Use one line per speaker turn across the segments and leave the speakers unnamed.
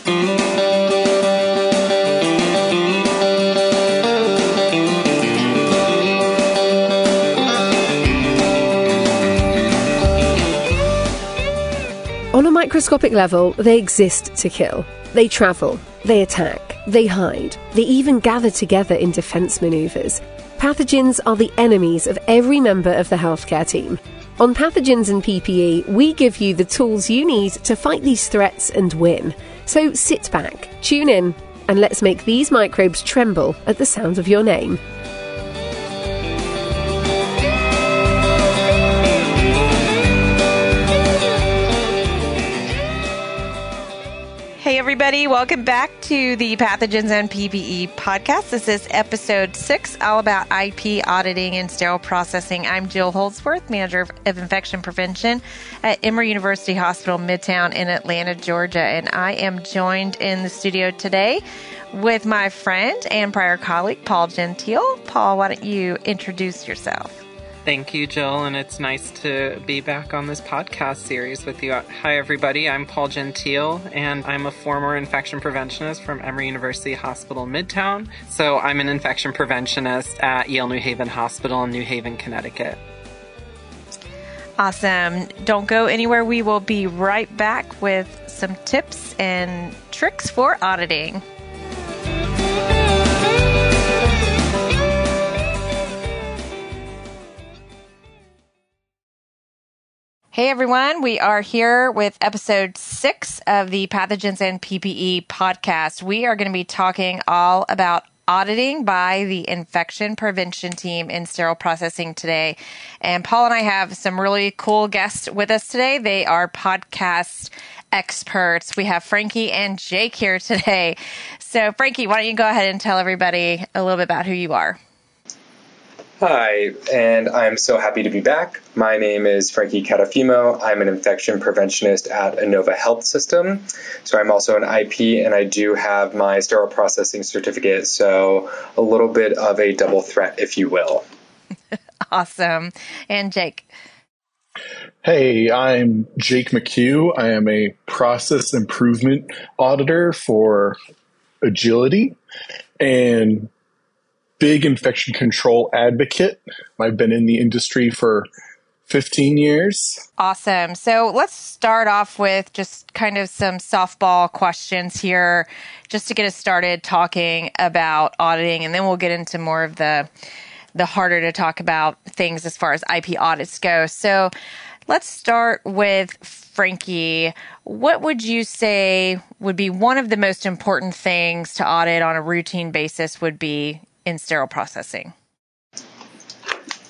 On a microscopic level, they exist to kill. They travel, they attack, they hide, they even gather together in defense maneuvers. Pathogens are the enemies of every member of the healthcare team. On Pathogens and PPE, we give you the tools you need to fight these threats and win. So sit back, tune in, and let's make these microbes tremble at the sound of your name.
Hey everybody, welcome back to the Pathogens and PPE podcast. This is episode 6, all about IP auditing and sterile processing. I'm Jill Holdsworth, manager of infection prevention at Emory University Hospital Midtown in Atlanta, Georgia. And I am joined in the studio today with my friend and prior colleague, Paul Gentile. Paul, why don't you introduce yourself?
Thank you, Jill, and it's nice to be back on this podcast series with you. Hi, everybody. I'm Paul Gentile, and I'm a former infection preventionist from Emory University Hospital Midtown. So I'm an infection preventionist at Yale New Haven Hospital in New Haven, Connecticut.
Awesome. Don't go anywhere. We will be right back with some tips and tricks for auditing. Hey everyone, we are here with episode 6 of the Pathogens and PPE podcast. We are going to be talking all about auditing by the infection prevention team in sterile processing today. And Paul and I have some really cool guests with us today. They are podcast experts. We have Frankie and Jake here today. So Frankie, why don't you go ahead and tell everybody a little bit about who you are?
Hi, and I'm so happy to be back. My name is Frankie Catalfumo. I'm an infection preventionist at Inova Health System. So I'm also an IP, and I do have my sterile processing certificate, so a little bit of a double threat, if you will.
Awesome. And Jake?
Hey, I'm Jake McHugh. I am a process improvement auditor for Agility and big infection control advocate. I've been in the industry for 15 years.
Awesome. So let's start off with just kind of some softball questions here, just to get us started talking about auditing, and then we'll get into more of the harder to talk about things as far as IP audits go. So let's start with Frankie. What would you say would be one of the most important things to audit on a routine basis would be in sterile processing?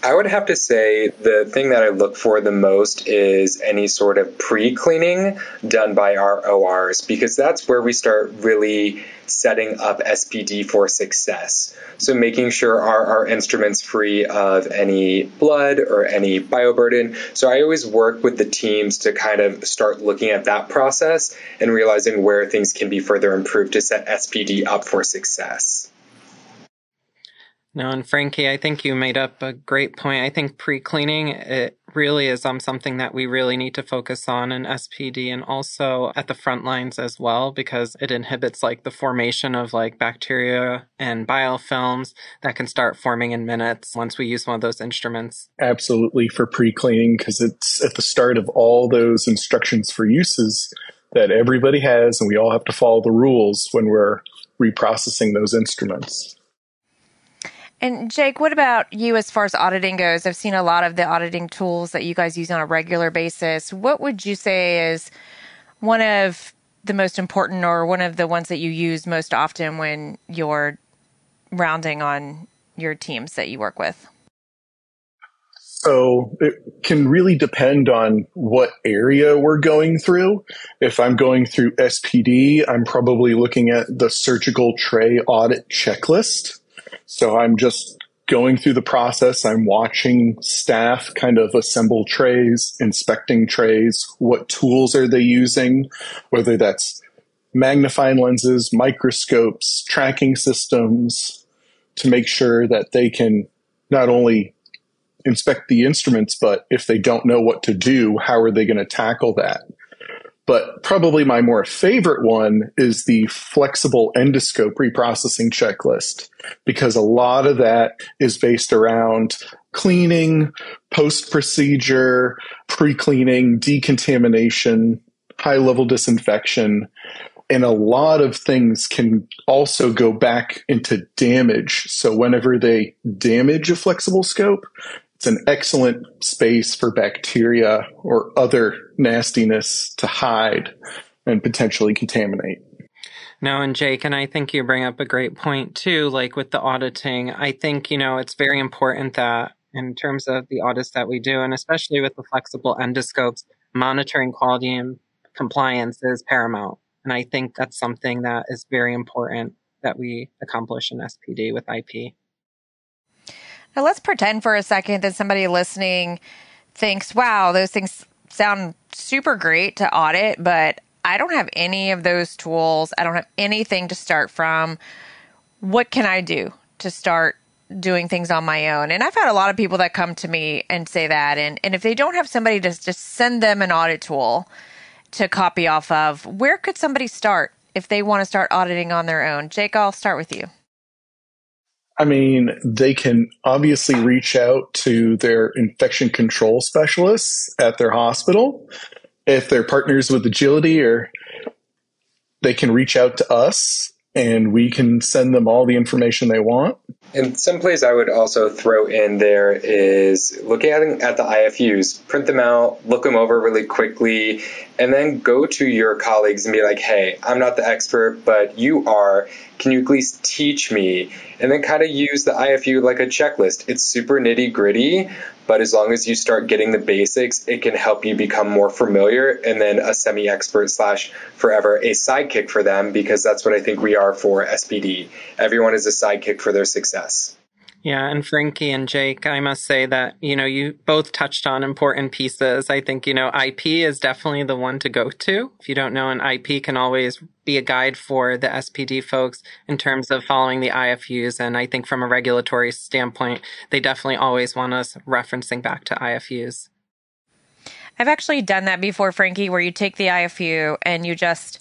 I would have to say the thing that I look for the most is any sort of pre-cleaning done by our ORs, because that's where we start really setting up SPD for success. So making sure our instruments free of any blood or any bioburden. So I always work with the teams to kind of start looking at that process and realizing where things can be further improved to set SPD up for success.
No, and Frankie, I think you made up a great point. I think pre-cleaning, it really is something that we really need to focus on in SPD and also at the front lines as well, because it inhibits like the formation of like bacteria and biofilms that can start forming in minutes once we use one of those instruments.
Absolutely for pre-cleaning, because it's at the start of all those instructions for uses that everybody has, and we all have to follow the rules when we're reprocessing those instruments.
And Jake, what about you as far as auditing goes? I've seen a lot of the auditing tools that you guys use on a regular basis. What would you say is one of the most important or one of the ones that you use most often when you're rounding on your teams that you work with?
So it can really depend on what area we're going through. If I'm going through SPD, I'm probably looking at the surgical tray audit checklist. So I'm just going through the process. I'm watching staff kind of assemble trays, inspecting trays. What tools are they using? Whether that's magnifying lenses, microscopes, tracking systems, to make sure that they can not only inspect the instruments, but if they don't know what to do, how are they going to tackle that? But probably my more favorite one is the flexible endoscope reprocessing checklist, because a lot of that is based around cleaning, post-procedure, pre-cleaning, decontamination, high-level disinfection. And a lot of things can also go back into damage. So whenever they damage a flexible scope, it's an excellent space for bacteria or other nastiness to hide and potentially contaminate.
No, and Jake, and I think you bring up a great point too, like with the auditing. I think, it's very important that in terms of the audits that we do, and especially with the flexible endoscopes, monitoring quality and compliance is paramount. And I think that's something that is very important that we accomplish in SPD with IP.
Now let's pretend for a second that somebody listening thinks, wow, those things sound super great to audit, but I don't have any of those tools. I don't have anything to start from. What can I do to start doing things on my own? And I've had a lot of people that come to me and say that. And if they don't have somebody to just send them an audit tool to copy off of, where could somebody start if they want to start auditing on their own? Jake, I'll start with you.
I mean, they can obviously reach out to their infection control specialists at their hospital. If they're partners with Agility, or they can reach out to us and we can send them all the information they want.
And someplace I would also throw in there is looking at the IFUs, print them out, look them over really quickly, and then go to your colleagues and be like, hey, I'm not the expert, but you are. Can you at least teach me? And then kind of use the IFU like a checklist. It's super nitty gritty, but as long as you start getting the basics, it can help you become more familiar, and then a semi-expert / forever a sidekick for them, because that's what I think we are for SPD. Everyone is a sidekick for their success.
Yeah, and Frankie and Jake, I must say that, you both touched on important pieces. I think, IP is definitely the one to go to. If you don't know, an IP can always be a guide for the SPD folks in terms of following the IFUs. And I think from a regulatory standpoint, they definitely always want us referencing back to IFUs.
I've actually done that before, Frankie, where you take the IFU and you just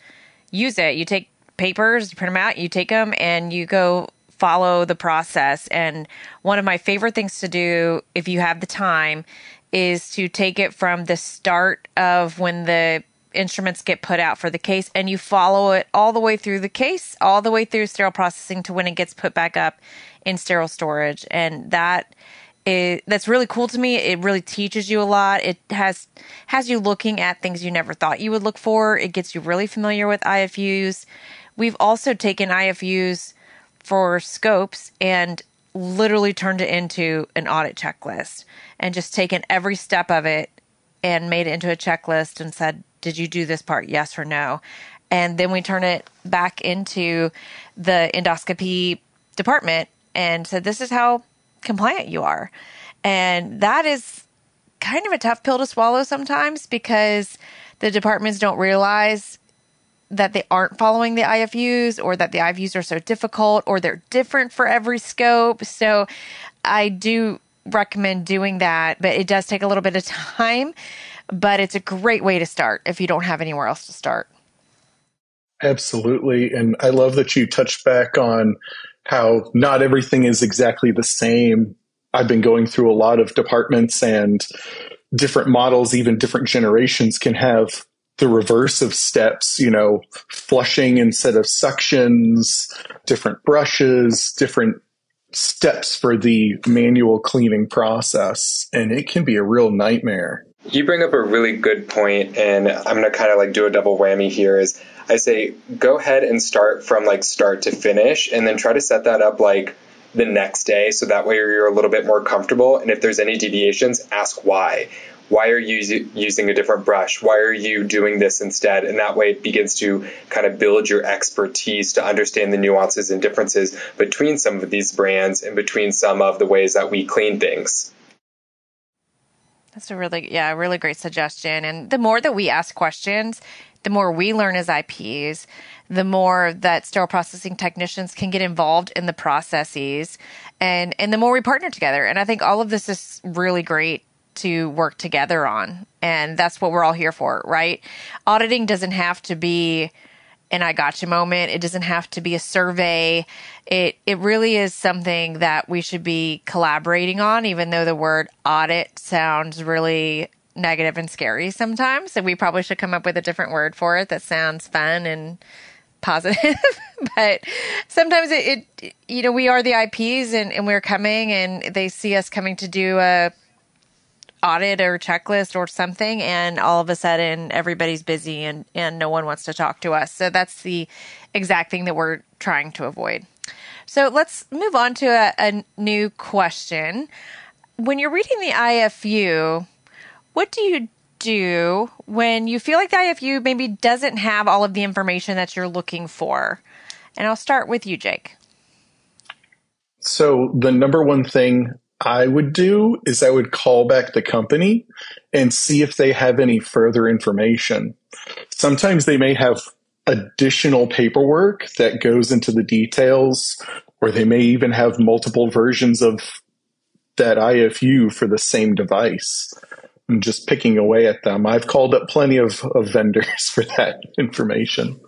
use it. You take papers, you print them out, you take them and you go follow the process. And one of my favorite things to do, if you have the time, is to take it from the start of when the instruments get put out for the case, and you follow it all the way through the case, all the way through sterile processing to when it gets put back up in sterile storage. And that's really cool to me. It really teaches you a lot. It has you looking at things you never thought you would look for. It gets you really familiar with IFUs. We've also taken IFUs for scopes and literally turned it into an audit checklist, and just taken every step of it and made it into a checklist and said, did you do this part? Yes or no? And then we turn it back into the endoscopy department and said, this is how compliant you are. And that is kind of a tough pill to swallow sometimes, because the departments don't realize that they aren't following the IFUs, or that the IFUs are so difficult, or they're different for every scope. So I do recommend doing that, but it does take a little bit of time, but it's a great way to start if you don't have anywhere else to start.
Absolutely. And I love that you touched back on how not everything is exactly the same. I've been going through a lot of departments, and different models, even different generations, can have the reverse of steps, flushing instead of suctions, different brushes, different steps for the manual cleaning process. And it can be a real nightmare.
You bring up a really good point, and I'm going to kind of do a double whammy here. Is I say, go ahead and start from start to finish, and then try to set that up the next day, so that way you're a little bit more comfortable. And if there's any deviations, ask why. Why are you using a different brush? Why are you doing this instead? And that way it begins to kind of build your expertise to understand the nuances and differences between some of these brands and between some of the ways that we clean things.
That's a really great suggestion. And the more that we ask questions, the more we learn as IPs, the more that sterile processing technicians can get involved in the processes, and the more we partner together. And I think all of this is really great to work together on. And that's what we're all here for, right? Auditing doesn't have to be an I gotcha moment. It doesn't have to be a survey. It really is something that we should be collaborating on, even though the word audit sounds really negative and scary sometimes. So we probably should come up with a different word for it that sounds fun and positive. But sometimes we are the IPs and we're coming and they see us coming to do a audit or checklist or something, and all of a sudden everybody's busy and no one wants to talk to us. So that's the exact thing that we're trying to avoid. So let's move on to a new question. When you're reading the IFU, what do you do when you feel like the IFU maybe doesn't have all of the information that you're looking for? And I'll start with you, Jake.
So the number one thing I would do is I would call back the company and see if they have any further information. Sometimes they may have additional paperwork that goes into the details, or they may even have multiple versions of that IFU for the same device. I'm just picking away at them. I've called up plenty of vendors for that information.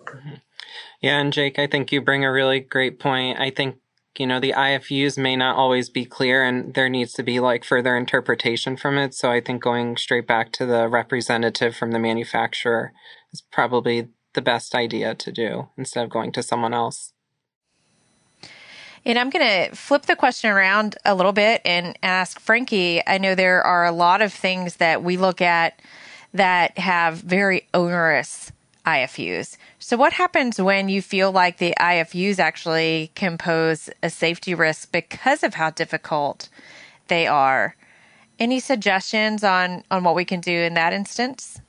Yeah, and Jake, I think you bring a really great point. I think the IFUs may not always be clear and there needs to be further interpretation from it. So I think going straight back to the representative from the manufacturer is probably the best idea to do instead of going to someone else.
And I'm going to flip the question around a little bit and ask Frankie. I know there are a lot of things that we look at that have very onerous IFUs. So what happens when you feel like the IFUs actually can pose a safety risk because of how difficult they are? Any suggestions on what we can do in that instance?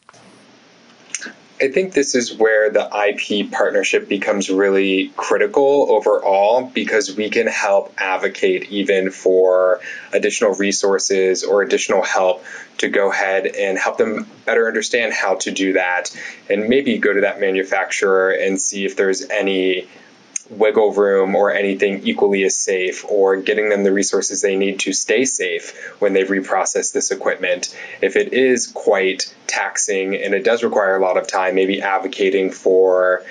I think this is where the IP partnership becomes really critical overall, because we can help advocate even for additional resources or additional help to go ahead and help them better understand how to do that, and maybe go to that manufacturer and see if there's any wiggle room or anything equally as safe, or getting them the resources they need to stay safe when they reprocess this equipment. If it is quite taxing and it does require a lot of time, maybe advocating for,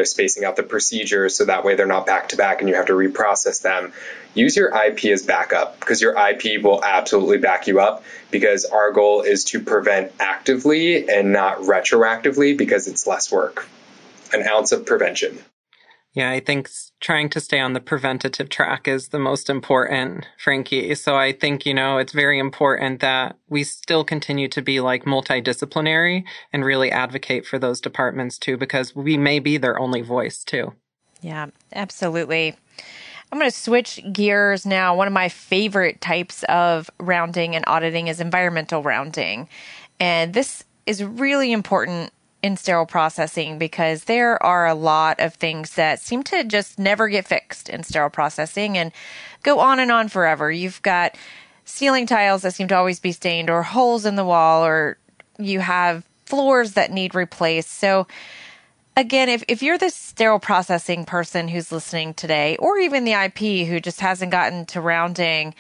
spacing out the procedures so that way they're not back to back and you have to reprocess them. Use your IP as backup, because your IP will absolutely back you up, because our goal is to prevent actively and not retroactively, because it's less work. An ounce of prevention.
Yeah, I think trying to stay on the preventative track is the most important, Frankie. So I think, it's very important that we still continue to be multidisciplinary and really advocate for those departments too, because we may be their only voice too.
Yeah, absolutely. I'm going to switch gears now. One of my favorite types of rounding and auditing is environmental rounding. And this is really important in sterile processing, because there are a lot of things that seem to just never get fixed in sterile processing and go on and on forever. You've got ceiling tiles that seem to always be stained, or holes in the wall, or you have floors that need replaced. So again, if you're the sterile processing person who's listening today, or even the IP who just hasn't gotten to rounding,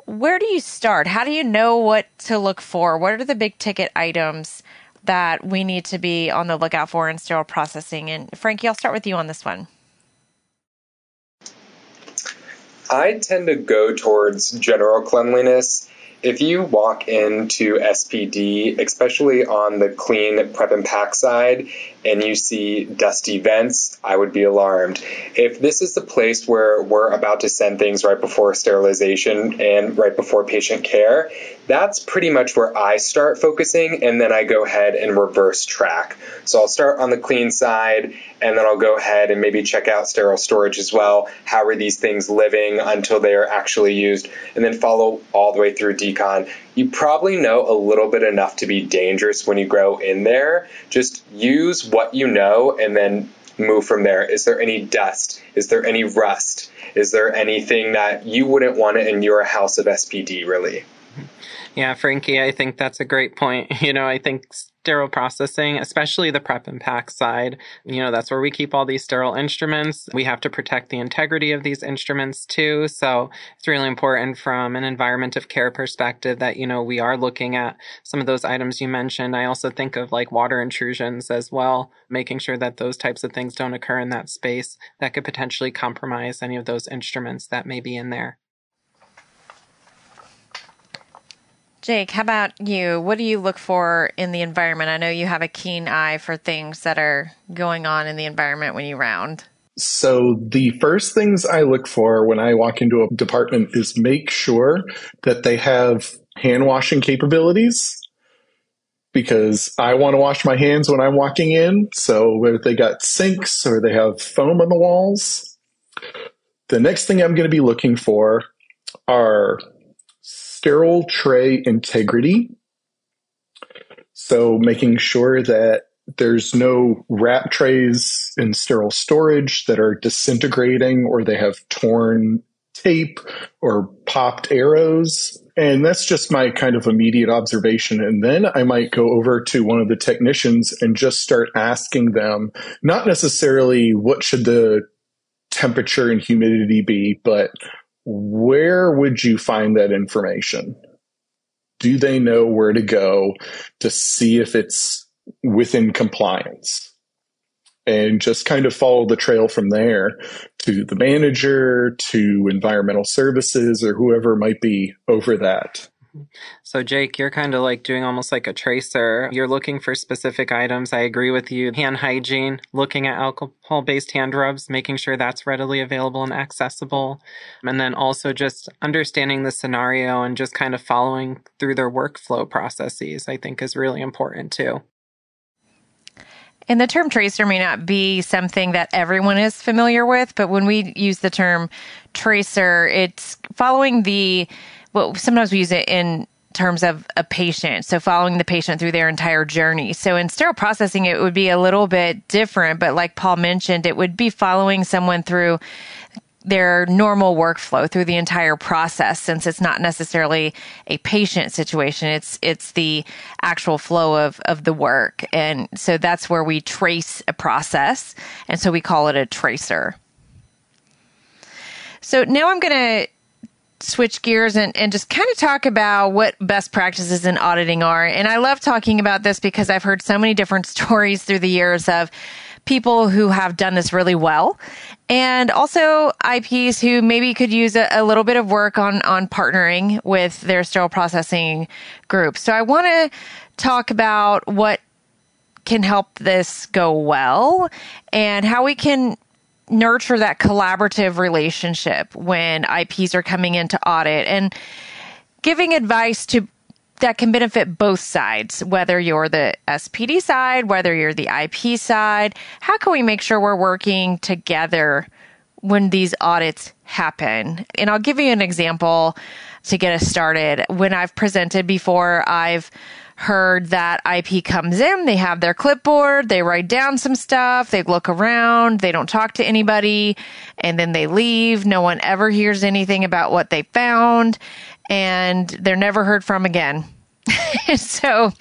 where do you start? How do you know what to look for? What are the big ticket items that we need to be on the lookout for in sterile processing? And Frankie, I'll start with you on this one.
I tend to go towards general cleanliness. If you walk into SPD, especially on the clean prep and pack side, and you see dusty vents, I would be alarmed. If this is the place where we're about to send things right before sterilization and right before patient care, that's pretty much where I start focusing, and then I go ahead and reverse track. So I'll start on the clean side, and then I'll go ahead and maybe check out sterile storage as well. How are these things living until they are actually used? And then follow all the way through decon. You probably know a little bit enough to be dangerous when you go in there. Just use what you know and then move from there. Is there any dust? Is there any rust? Is there anything that you wouldn't want in your house of SPD, really?
Yeah, Frankie, I think that's a great point. I think sterile processing, especially the prep and pack side. That's where we keep all these sterile instruments. We have to protect the integrity of these instruments too. So it's really important from an environment of care perspective that, we are looking at some of those items you mentioned. I also think of like water intrusions as well, making sure that those types of things don't occur in that space that could potentially compromise any of those instruments that may be in there.
Jake, how about you? What do you look for in the environment? I know you have a keen eye for things that are going on in the environment when you round.
So the first things I look for when I walk into a department is make sure that they have hand washing capabilities, because I want to wash my hands when I'm walking in. So whether they got sinks or they have foam on the walls. The next thing I'm going to be looking for are sterile tray integrity. So making sure that there's no wrap trays in sterile storage that are disintegrating or they have torn tape or popped arrows. And that's just my kind of immediate observation. And then I might go over to one of the technicians and just start asking them, not necessarily what should the temperature and humidity be, but where would you find that information? Do they know where to go to see if it's within compliance? And just kind of follow the trail from there to the manager, to environmental services, or whoever might be over that.
So Jake, you're kind of like doing almost like a tracer. You're looking for specific items. I agree with you. Hand hygiene, looking at alcohol-based hand rubs, making sure that's readily available and accessible. And then also just understanding the scenario and just kind of following through their workflow processes, I think is really important too.
And the term tracer may not be something that everyone is familiar with, but when we use the term tracer, it's following sometimes we use it in terms of a patient. So following the patient through their entire journey. So in sterile processing, it would be a little bit different, but like Paul mentioned, it would be following someone through their normal workflow through the entire process, since it's not necessarily a patient situation. It's the actual flow of the work. And so that's where we trace a process. And so we call it a tracer. So now I'm going to switch gears and just kind of talk about what best practices in auditing are. And I love talking about this because I've heard so many different stories through the years of people who have done this really well, and also IPs who maybe could use a little bit of work on partnering with their sterile processing group. So I want to talk about what can help this go well and how we can nurture that collaborative relationship when IPs are coming into audit, and giving advice that can benefit both sides, whether you're the SPD side, whether you're the IP side. How can we make sure we're working together when these audits happen? And I'll give you an example to get us started. When I've presented before, I've heard that IP comes in, they have their clipboard, they write down some stuff, they look around, they don't talk to anybody, and then they leave. No one ever hears anything about what they found, and they're never heard from again. So,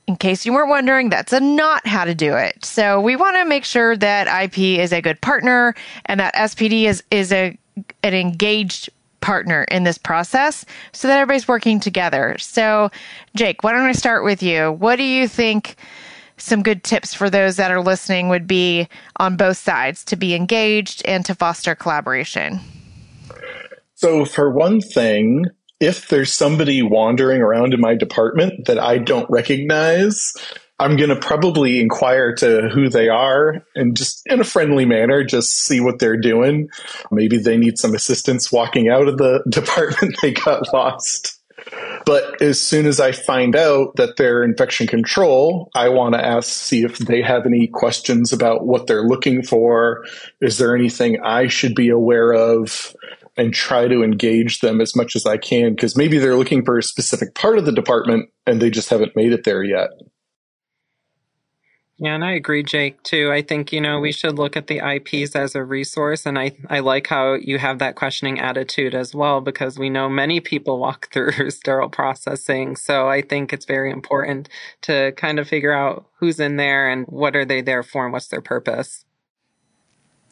in case you weren't wondering, that's not how to do it. So we want to make sure that IP is a good partner and that SPD is an engaged partner in this process so that everybody's working together. So, Jake, why don't I start with you? What do you think some good tips for those that are listening would be on both sides to be engaged and to foster collaboration?
So for one thing, if there's somebody wandering around in my department that I don't recognize, I'm going to probably inquire to who they are and just in a friendly manner, just see what they're doing. Maybe they need some assistance walking out of the department. They got lost. But as soon as I find out that they're infection control, I want to see if they have any questions about what they're looking for. Is there anything I should be aware of? And try to engage them as much as I can, because maybe they're looking for a specific part of the department and they just haven't made it there yet.
Yeah, and I agree, Jake, too. I think, we should look at the IPs as a resource. And I like how you have that questioning attitude as well, because we know many people walk through sterile processing. So I think it's very important to kind of figure out who's in there and what are they there for and what's their purpose.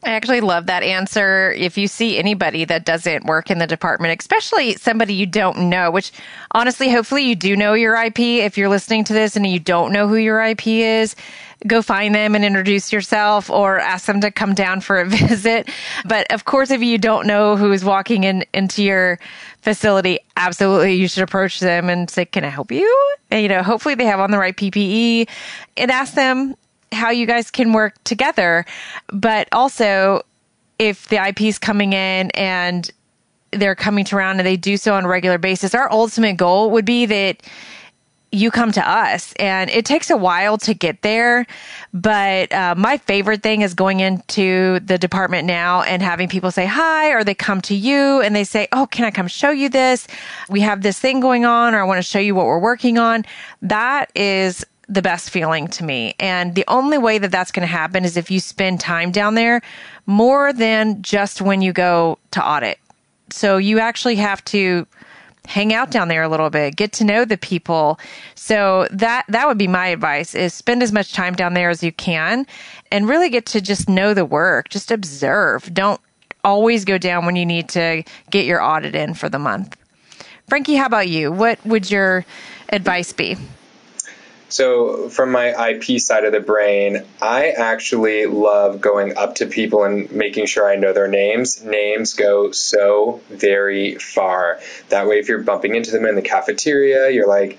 I actually love that answer. If you see anybody that doesn't work in the department, especially somebody you don't know, which honestly, hopefully you do know your IP. If you're listening to this and you don't know who your IP is, go find them and introduce yourself or ask them to come down for a visit. But of course, if you don't know who is walking into your facility, absolutely you should approach them and say, can I help you? And, hopefully they have on the right PPE and ask them how you guys can work together. But also, if the IP is coming in and they're coming to round and they do so on a regular basis, our ultimate goal would be that you come to us. And it takes a while to get there. But my favorite thing is going into the department now and having people say hi, or they come to you and they say, oh, can I come show you this? We have this thing going on, or I want to show you what we're working on. That is the best feeling to me. And the only way that that's going to happen is if you spend time down there more than just when you go to audit. So you actually have to hang out down there a little bit, get to know the people. So that would be my advice, is spend as much time down there as you can and really get to just know the work, just observe. Don't always go down when you need to get your audit in for the month. Frankie, how about you? What would your advice be?
So from my IP side of the brain, I actually love going up to people and making sure I know their names. Names go so very far. That way, if you're bumping into them in the cafeteria, you're like,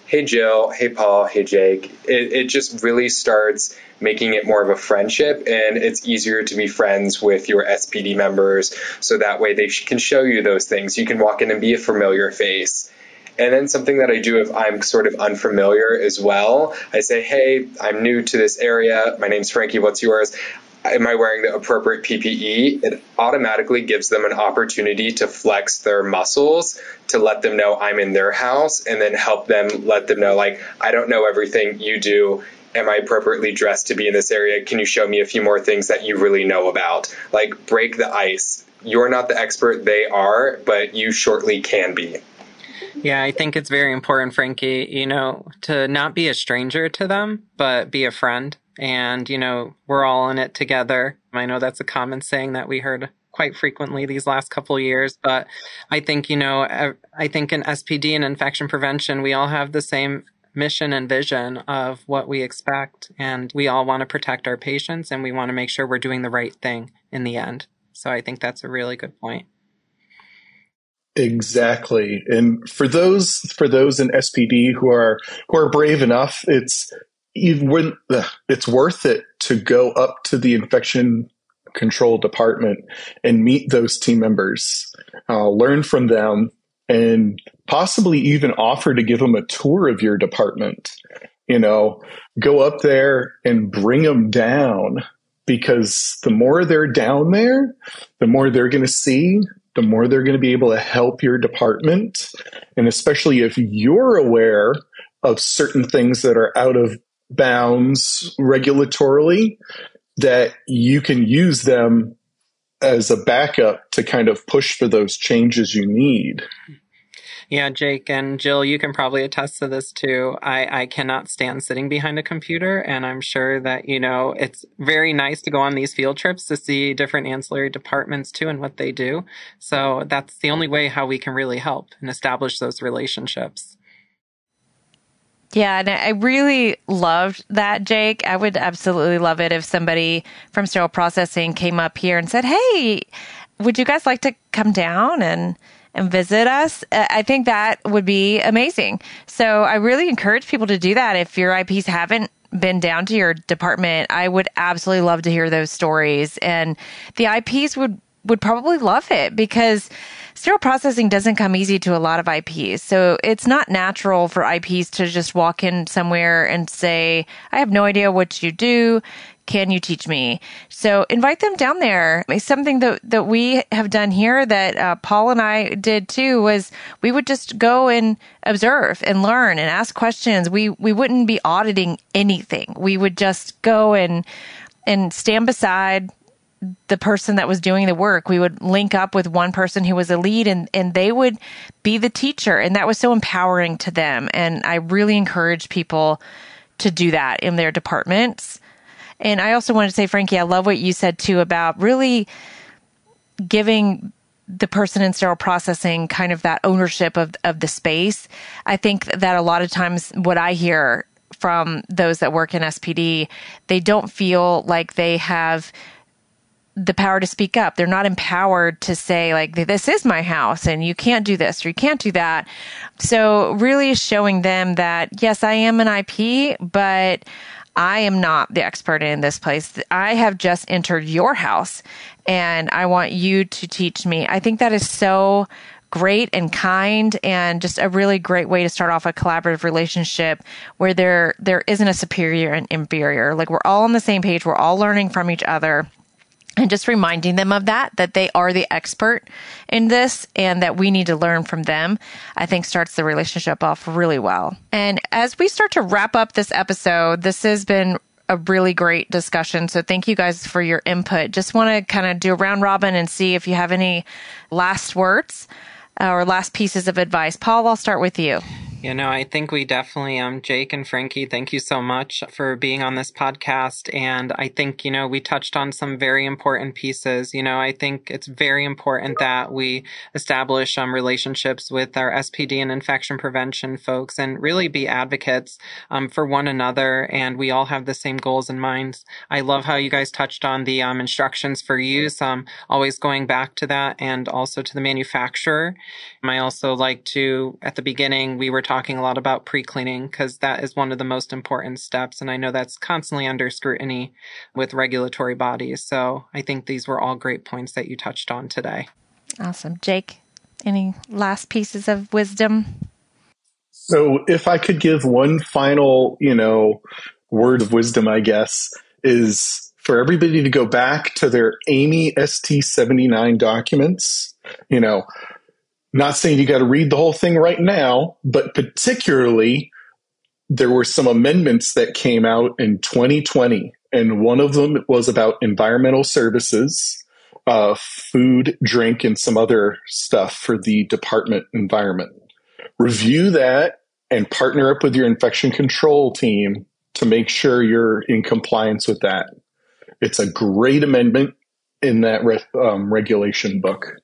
hey, Jill, hey, Paul, hey, Jake. It just really starts making it more of a friendship, and it's easier to be friends with your SPD members. So that way they can show you those things. You can walk in and be a familiar face. And then something that I do if I'm sort of unfamiliar as well, I say, hey, I'm new to this area. My name's Frankie. What's yours? Am I wearing the appropriate PPE? It automatically gives them an opportunity to flex their muscles to let them know I'm in their house, and then let them know, like, I don't know everything you do. Am I appropriately dressed to be in this area? Can you show me a few more things that you really know about? Like, break the ice. You're not the expert, they are, but you shortly can be.
Yeah, I think it's very important, Frankie, to not be a stranger to them, but be a friend. And, we're all in it together. I know that's a common saying that we heard quite frequently these last couple of years. But I think, I think in SPD and infection prevention, we all have the same mission and vision of what we expect. And we all want to protect our patients, and we want to make sure we're doing the right thing in the end. So I think that's a really good point.
Exactly. And for those in SPD who are brave enough, it's worth it to go up to the infection control department and meet those team members, learn from them, and possibly even offer to give them a tour of your department. Go up there and bring them down, because the more they're down there, the more they're going to see, the more they're going to be able to help your department. And especially if you're aware of certain things that are out of bounds regulatorily, that you can use them as a backup to kind of push for those changes you need.
Yeah, Jake and Jill, you can probably attest to this too. I cannot stand sitting behind a computer, and I'm sure that, it's very nice to go on these field trips to see different ancillary departments too and what they do. So that's the only way how we can really help and establish those relationships.
Yeah, and I really loved that, Jake. I would absolutely love it if somebody from Sterile Processing came up here and said, hey, would you guys like to come down and visit us? I think that would be amazing. So I really encourage people to do that. If your IPs haven't been down to your department, I would absolutely love to hear those stories. And the IPs would would probably love it, because sterile processing doesn't come easy to a lot of IPs. So it's not natural for IPs to just walk in somewhere and say, I have no idea what you do. Can you teach me? So invite them down there. It's something that we have done here that Paul and I did too, was we would just go and observe and learn and ask questions. We wouldn't be auditing anything. We would just go and stand beside the person that was doing the work. We would link up with one person who was a lead, and they would be the teacher. And that was so empowering to them. And I really encourage people to do that in their departments. And I also wanted to say, Frankie, I love what you said too about really giving the person in sterile processing kind of that ownership of the space. I think that a lot of times what I hear from those that work in SPD, they don't feel like they have the power to speak up. They're not empowered to say, like, this is my house and you can't do this or you can't do that. So really showing them that, yes, I am an IP, but I am not the expert in this place. I have just entered your house and I want you to teach me. I think that is so great and kind, and just a really great way to start off a collaborative relationship where there isn't a superior and inferior. Like, we're all on the same page. We're all learning from each other. And just reminding them of that they are the expert in this and that we need to learn from them, I think starts the relationship off really well. And as we start to wrap up this episode, this has been a really great discussion. So thank you guys for your input. Just want to kind of do a round robin and see if you have any last words or last pieces of advice. Paul, I'll start with you.
I think we definitely, Jake and Frankie, thank you so much for being on this podcast. And I think, we touched on some very important pieces. I think it's very important that we establish relationships with our SPD and infection prevention folks and really be advocates for one another. And we all have the same goals in mind. I love how you guys touched on the instructions for use, always going back to that, and also to the manufacturer. I also like to, at the beginning, we were talking a lot about pre-cleaning because that is one of the most important steps. And I know that's constantly under scrutiny with regulatory bodies. So I think these were all great points that you touched on today.
Awesome. Jake, any last pieces of wisdom?
So if I could give one final, word of wisdom, I guess, is for everybody to go back to their Amy ST79 documents, not saying you got to read the whole thing right now, but particularly there were some amendments that came out in 2020. And one of them was about environmental services, food, drink, and some other stuff for the department environment. Review that and partner up with your infection control team to make sure you're in compliance with that. It's a great amendment in that regulation book.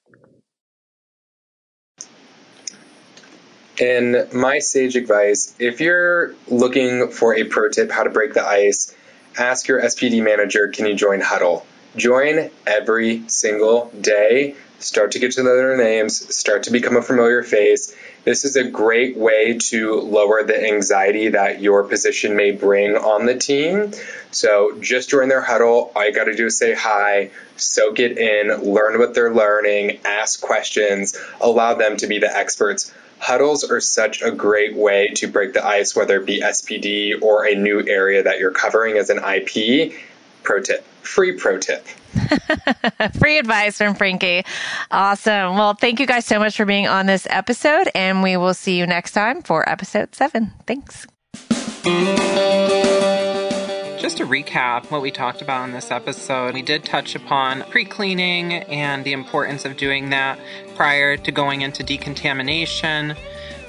And my sage advice, if you're looking for a pro tip how to break the ice, ask your SPD manager, can you join Huddle? Join every single day. Start to get to know their names. Start to become a familiar face. This is a great way to lower the anxiety that your position may bring on the team. So just join their Huddle. All you got to do is say hi, soak it in, learn what they're learning, ask questions, allow them to be the experts. Huddles are such a great way to break the ice, whether it be SPD or a new area that you're covering as an IP. Pro tip, free pro tip.
Free advice from Frankie. Awesome. Well, thank you guys so much for being on this episode, and we will see you next time for episode 7. Thanks.
Just to recap what we talked about in this episode, we did touch upon pre-cleaning and the importance of doing that prior to going into decontamination.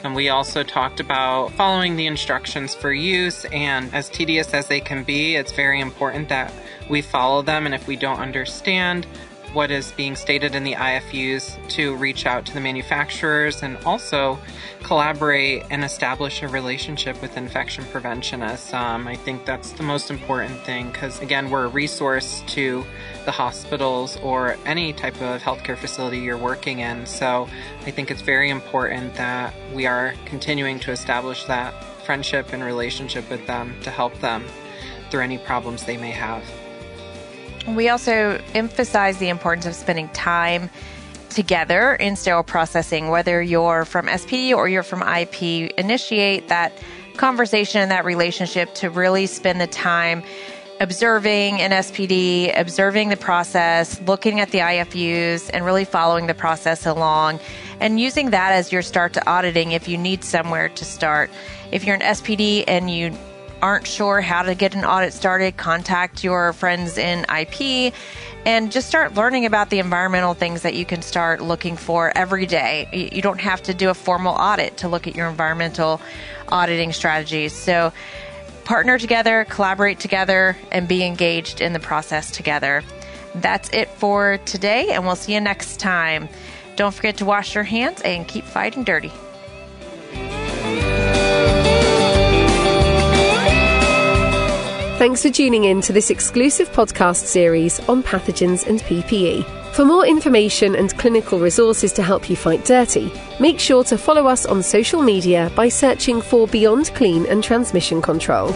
And we also talked about following the instructions for use, and as tedious as they can be, it's very important that we follow them. And if we don't understand what is being stated in the IFUs, to reach out to the manufacturers and also collaborate and establish a relationship with infection preventionists. I think that's the most important thing because, again, we're a resource to the hospitals or any type of healthcare facility you're working in. So I think it's very important that we are continuing to establish that friendship and relationship with them to help them through any problems they may have.
We also emphasize the importance of spending time together in sterile processing, whether you're from SPD or you're from IP. Initiate that conversation and that relationship to really spend the time observing an SPD, observing the process, looking at the IFUs, and really following the process along, and using that as your start to auditing if you need somewhere to start. If you're an SPD and you aren't sure how to get an audit started, contact your friends in IP and just start learning about the environmental things that you can start looking for every day. You don't have to do a formal audit to look at your environmental auditing strategies. So partner together, collaborate together, and be engaged in the process together. That's it for today, and we'll see you next time. Don't forget to wash your hands and keep fighting dirty.
Thanks for tuning in to this exclusive podcast series on pathogens and PPE. For more information and clinical resources to help you fight dirty, make sure to follow us on social media by searching for Beyond Clean and Transmission Control.